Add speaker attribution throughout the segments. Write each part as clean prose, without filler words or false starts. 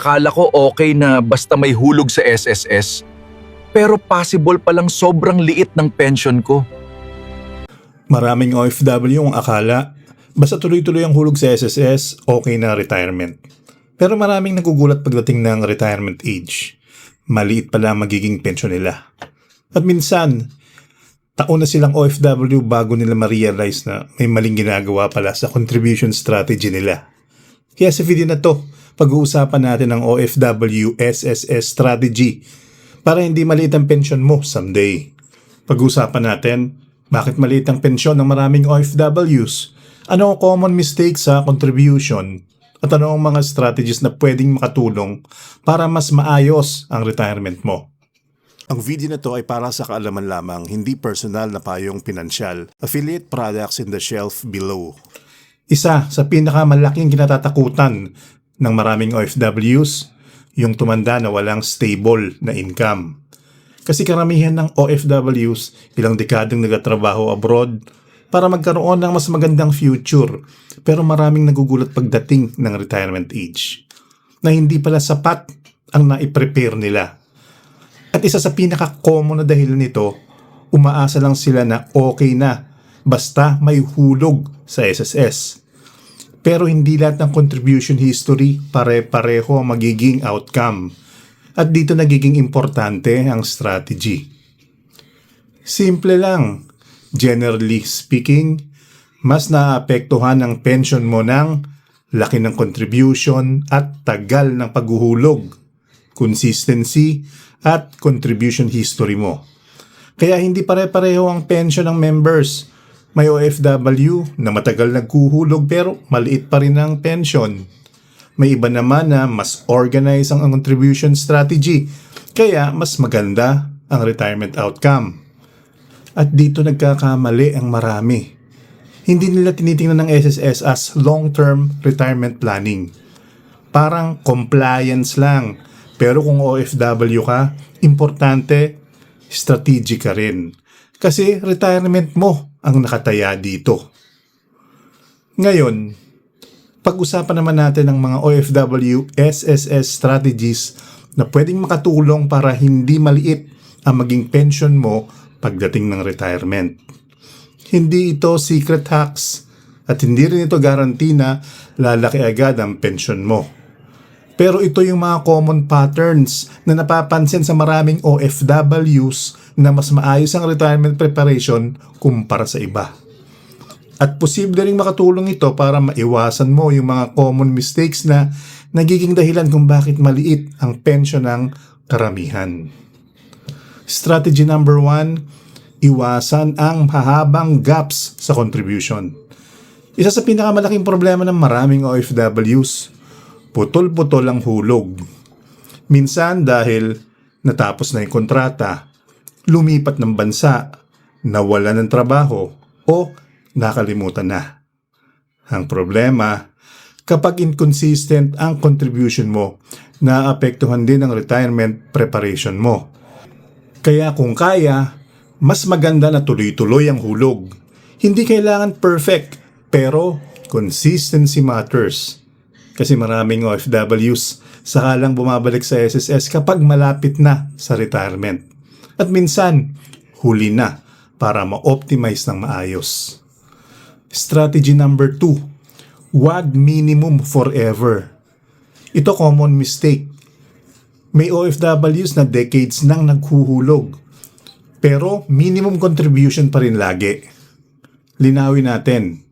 Speaker 1: akala ko okay na basta may hulog sa SSS. Pero possible palang sobrang liit ng pension ko.
Speaker 2: Maraming OFW ang akala, basta tuloy-tuloy ang hulog sa SSS, okay na retirement. Pero maraming nagugulat pagdating ng retirement age. Maliit pala ang magiging pensyon nila. At minsan, taon na silang OFW bago nila ma-realize na may maling ginagawa pala sa contribution strategy nila. Kaya sa video na to, pag-uusapan natin ang OFW SSS strategy para hindi maliit ang pensyon mo someday. Pag-uusapan natin, bakit maliit ang pensyon ng maraming OFWs? Ano ang common mistakes sa contribution? At ano ang mga strategies na pwedeng makatulong para mas maayos ang retirement mo? Ang video na to ay para sa kaalaman lamang, hindi personal na payong pinansyal. Affiliate products in the shelf below. Isa sa pinakamalaking kinatatakutan ng maraming OFWs, yung tumanda na walang stable na income. Kasi karamihan ng OFWs, ilang dekadang nagtatrabaho abroad para magkaroon ng mas magandang future. Pero maraming nagugulat pagdating ng retirement age na hindi pala sapat ang naiprepare nila. At isa sa pinaka-common na dahilan nito, umaasa lang sila na okay na basta may hulog sa SSS. Pero hindi lahat ng contribution history pare-pareho ang magiging outcome. At dito nagiging importante ang strategy. Simple lang. Generally speaking, mas naapektuhan ang pension mo ng laki ng contribution at tagal ng paghuhulog, consistency at contribution history mo. Kaya hindi pare-pareho ang pension ng members. May OFW na matagal naghuhulog pero maliit pa rin ang pension. May iba naman na mas organized ang contribution strategy, kaya mas maganda ang retirement outcome. At dito nagkakamali ang marami. Hindi nila tinitingnan ng SSS as long-term retirement planning. Parang compliance lang. Pero kung OFW ka, importante, strategic ka rin. Kasi retirement mo ang nakataya dito. Ngayon, pag-usapan naman natin ang mga OFW SSS strategies na pwedeng makatulong para hindi maliit ang maging pension mo pagdating ng retirement. Hindi ito secret hacks at hindi rin ito guarantee na lalaki agad ang pension mo. Pero ito yung mga common patterns na napapansin sa maraming OFWs na mas maayos ang retirement preparation kumpara sa iba. At posible rin makatulong ito para maiwasan mo yung mga common mistakes na nagiging dahilan kung bakit maliit ang pensyon ng karamihan. Strategy number 1, iwasan ang mahabang gaps sa contribution. Isa sa pinakamalaking problema ng maraming OFWs, putol-putol ang hulog. Minsan dahil natapos na yung kontrata, lumipat ng bansa, nawala ng trabaho, o nakalimutan na. Ang problema, kapag inconsistent ang contribution mo, naapektuhan din ang retirement preparation mo. Kaya kung kaya, mas maganda na tuloy-tuloy ang hulog. Hindi kailangan perfect, pero consistency matters. Kasi maraming OFWs sakalang bumabalik sa SSS kapag malapit na sa retirement. At minsan, huli na para ma-optimize ng maayos. Strategy number 2, wag minimum forever. Ito common mistake. May OFWs na decades nang naghuhulog, pero minimum contribution pa rin lagi. Linawin natin,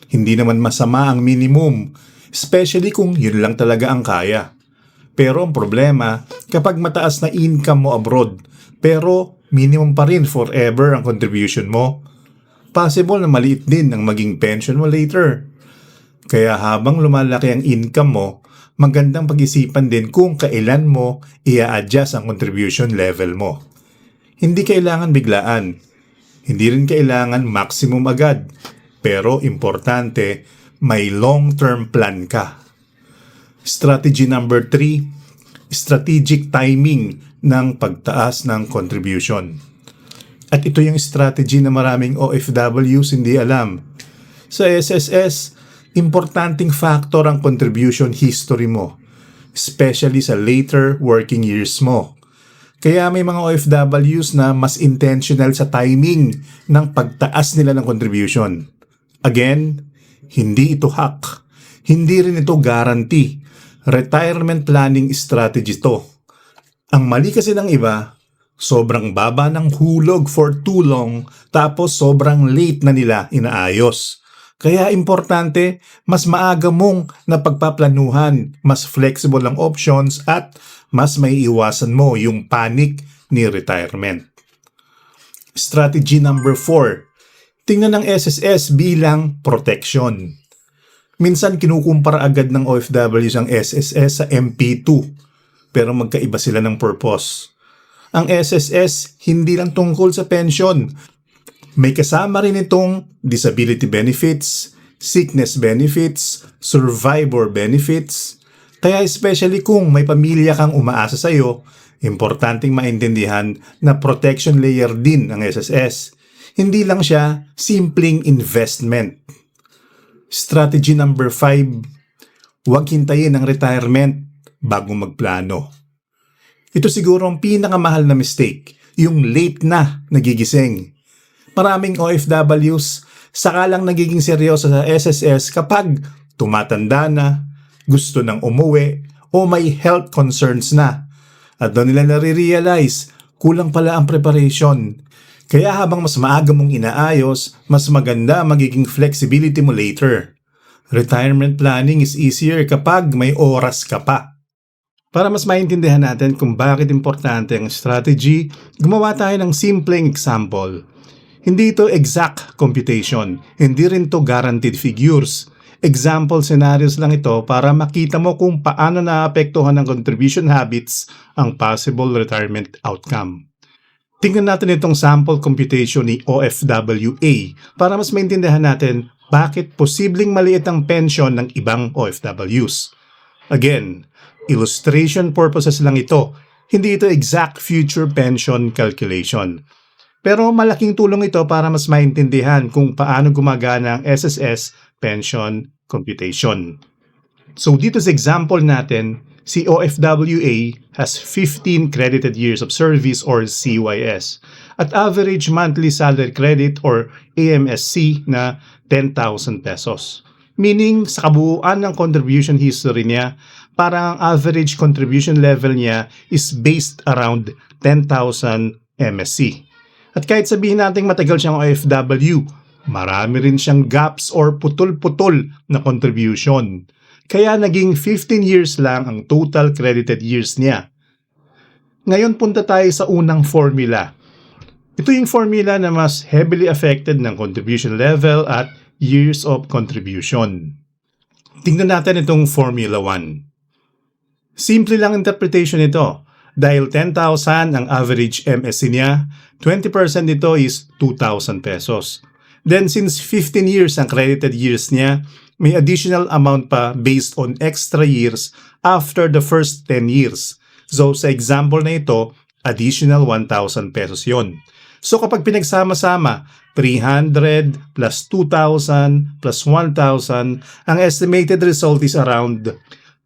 Speaker 2: hindi naman masama ang minimum, especially kung yun lang talaga ang kaya. Pero ang problema, kapag mataas na income mo abroad, pero minimum pa rin forever ang contribution mo, possible na maliit din ang maging pension mo later. Kaya habang lumalaki ang income mo, magandang pag-isipan din kung kailan mo i-adjust ang contribution level mo. Hindi kailangan biglaan. Hindi rin kailangan maximum agad. Pero importante, may long-term plan ka. Strategy number 3, strategic timing ng pagtaas ng contribution. At ito yung strategy na maraming OFWs hindi alam. Sa SSS, importanteng factor ang contribution history mo. especially sa later working years mo. Kaya may mga OFWs na mas intentional sa timing ng pagtaas nila ng contribution. Again, hindi ito hack. Hindi rin ito guarantee. Retirement planning strategy to. Ang mali kasi ng iba, sobrang baba ng hulog for too long tapos sobrang late na nila inaayos. Kaya importante, mas maaga mong napagpaplanuhan, mas flexible ang options at mas maiiwasan mo yung panic ni retirement. Strategy number 4. Tingnan ng SSS bilang protection. Minsan kinukumpara agad ng OFWs ang SSS sa MP2, pero magkaiba sila ng purpose. Ang SSS hindi lang tungkol sa pension. May kasama rin itong disability benefits, sickness benefits, survivor benefits. Kaya especially kung may pamilya kang umaasa sa'yo, importanteng maintindihan na protection layer din ang SSS. Hindi lang siya simpleng investment. Strategy number 5, huwag hintayin ang retirement bago magplano. Ito siguro ang pinakamahal na mistake, yung late na nagigising. Maraming OFWs saka lang nagiging seryoso sa SSS kapag tumatanda na, gusto nang umuwi, o may health concerns na. At doon nila nare-realize, kulang pala ang preparation. Kaya habang mas maaga mong inaayos, mas maganda magiging flexibility mo later. Retirement planning is easier kapag may oras ka pa. Para mas maintindihan natin kung bakit importante ang strategy, gumawa tayo ng simpleng example. Hindi ito exact computation, hindi rin to guaranteed figures. Example scenarios lang ito para makita mo kung paano naapektuhan ng contribution habits ang possible retirement outcome. Tingnan natin itong sample computation ni OFWA para mas maintindihan natin bakit posibleng maliit ang pension ng ibang OFWs. Again, illustration purposes lang ito, hindi ito exact future pension calculation. Pero malaking tulong ito para mas maintindihan kung paano gumagana ang SSS pension computation. So dito sa example natin, si OFWA has 15 credited years of service or CYS at average monthly salary credit or AMSC na 10,000 pesos. Meaning sa kabuuan ng contribution history niya, parang ang average contribution level niya is based around 10,000 MSC. At kahit sabihin natin matagal siyang OFW, marami rin siyang gaps or putol-putol na contribution. Kaya naging 15 years lang ang total credited years niya. Ngayon punta tayo sa unang formula. Ito yung formula na mas heavily affected ng contribution level at years of contribution. Tingnan natin itong Formula 1. Simple lang interpretation ito. Dahil 10,000 ang average MSC niya, 20% nito is 2,000 pesos. Then since 15 years ang credited years niya, may additional amount pa based on extra years after the first 10 years. So sa example na ito, additional 1,000 pesos yon. So kapag pinagsama-sama, 300 plus 2,000 plus 1,000, ang estimated result is around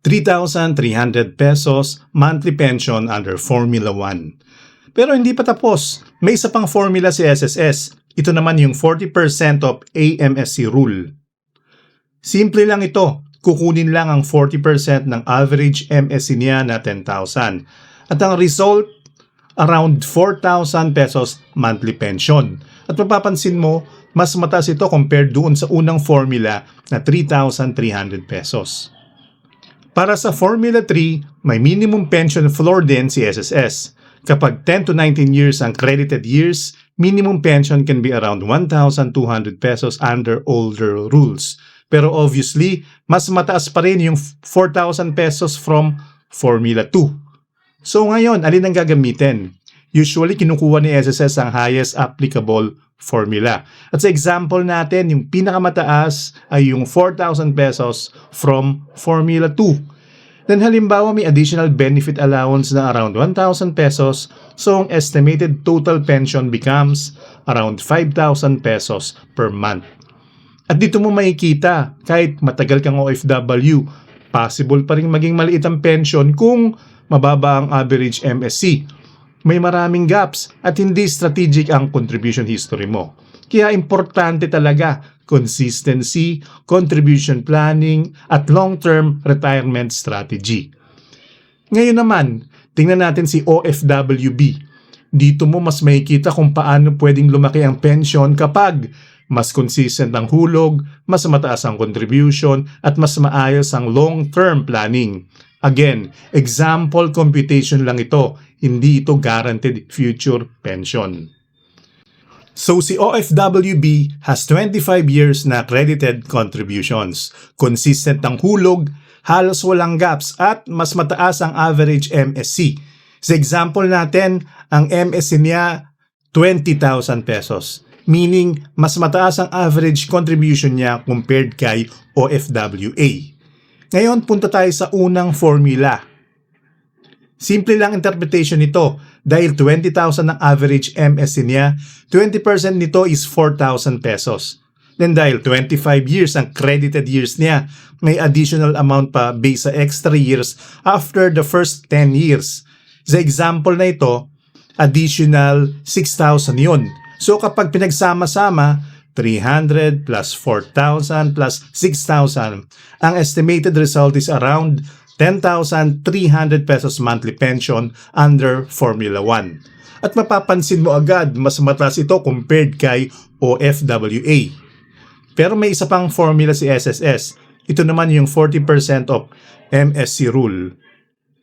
Speaker 2: 3,300 pesos monthly pension under Formula 1. Pero hindi pa tapos. May isa pang formula si SSS. Ito naman yung 40% of AMSC rule. Simple lang ito. Kukunin lang ang 40% ng average MSC niya na 10,000. At ang result, around 4,000 pesos monthly pension. At mapapansin mo, mas mataas ito compared doon sa unang formula na 3,300 pesos. Para sa Formula 3, may minimum pension floor din si SSS. Kapag 10 to 19 years ang credited years, minimum pension can be around 1,200 pesos under older rules. Pero obviously, mas mataas pa rin yung 4,000 pesos from Formula 2. So ngayon, alin ang gagamitin? Usually, kinukuha ni SSS ang highest applicable formula. At sa example natin, yung pinakamataas ay yung 4,000 pesos from Formula 2. Then halimbawa may additional benefit allowance na around 1,000 pesos, so ang estimated total pension becomes around 5,000 pesos per month. At dito mo makikita, kahit matagal kang OFW, Possible pa rin maging maliit ang pension kung mababa ang average MSC. May maraming gaps at hindi strategic ang contribution history mo. Kaya importante talaga consistency, contribution planning, at long-term retirement strategy. Ngayon naman, tingnan natin si OFWB. Dito mo mas makikita kung paano pwedeng lumaki ang pension kapag mas consistent ang hulog, mas mataas ang contribution, at mas maayos ang long-term planning. Again, example computation lang ito, hindi ito guaranteed future pension. So si OFWB has 25 years na credited contributions. Consistent ang hulog, halos walang gaps, at mas mataas ang average MSC. Sa example natin, ang MSC niya 20,000 pesos. Meaning, mas mataas ang average contribution niya compared kay OFWA. Ngayon, punta tayo sa unang formula. Simple lang interpretation nito. Dahil 20,000 ang average MSC niya, 20% nito is 4,000 pesos. Then dahil 25 years ang credited years niya, may additional amount pa based sa extra years after the first 10 years. Sa example na ito, additional 6,000 yun. So kapag pinagsama-sama, 300 plus 4,000 plus 6,000, ang estimated result is around 10,300 pesos monthly pension under Formula 1. At mapapansin mo agad, mas mataas ito compared kay OFWA. Pero may isa pang formula si SSS. Ito naman yung 40% of MSC rule.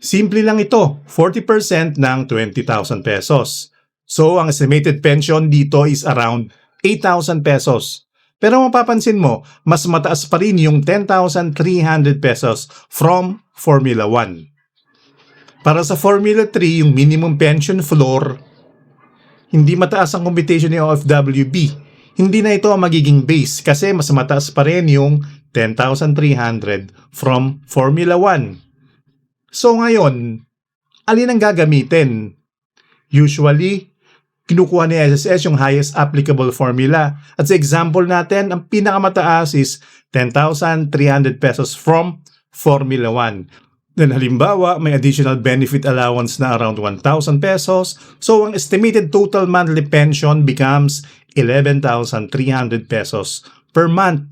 Speaker 2: Simple lang ito, 40% ng 20,000 pesos. So, ang estimated pension dito is around 8,000 pesos. Pero mapapansin mo, mas mataas pa rin yung 10,300 pesos from Formula 1. Para sa Formula 3, yung minimum pension floor, hindi mataas ang computation ni OFWB. Hindi na ito ang magiging base kasi mas mataas pa rin yung 10,300 from Formula 1. So ngayon, alin ang gagamitin? Usually, kinukuha ni SSS yung highest applicable formula. At sa example natin, ang pinakamataas is 10,300 pesos from Formula 1. Then halimbawa, may additional benefit allowance na around 1,000 pesos. So ang estimated total monthly pension becomes 11,300 pesos per month.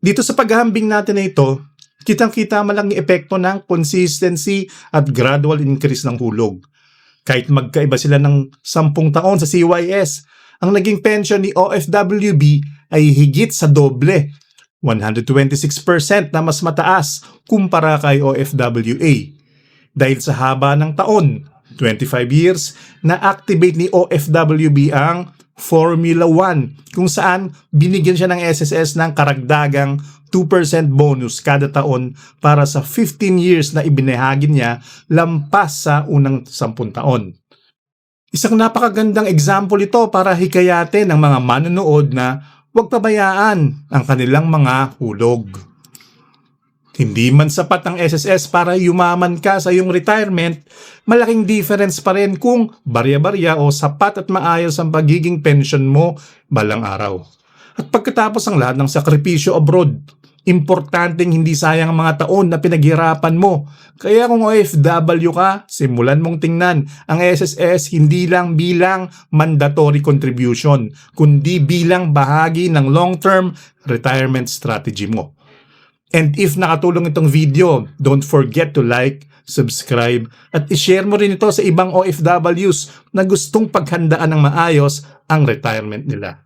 Speaker 2: Dito sa paghahambing natin na ito, kitang-kita man lang yung epekto ng consistency at gradual increase ng hulog. Kahit magkaiba sila ng 10 taon sa CYS, ang naging pension ni OFWB ay higit sa doble, 126% na mas mataas kumpara kay OFWA. Dahil sa haba ng taon, 25 years, na-activate ni OFWB ang Formula 1 kung saan binigyan siya ng SSS ng karagdagang 2% bonus kada taon para sa 15 years na ibinahagi niya lampas sa unang 10 taon. Isang napakagandang example ito para hikayatin ng mga manonood na huwag pabayaan ang kanilang mga hulog. Hindi man sapat ang SSS para yumaman ka sa iyong retirement, malaking difference pa rin kung barya-barya o sapat at maayos ang pagiging pension mo balang araw. At pagkatapos ang lahat ng sakripisyo abroad, importanteng hindi sayang ang mga taon na pinaghirapan mo. Kaya kung OFW ka, simulan mong tingnan ang SSS hindi lang bilang mandatory contribution, kundi bilang bahagi ng long-term retirement strategy mo. And if nakatulong itong video, don't forget to like, subscribe, at ishare mo rin ito sa ibang OFWs na gustong paghandaan ng maayos ang retirement nila.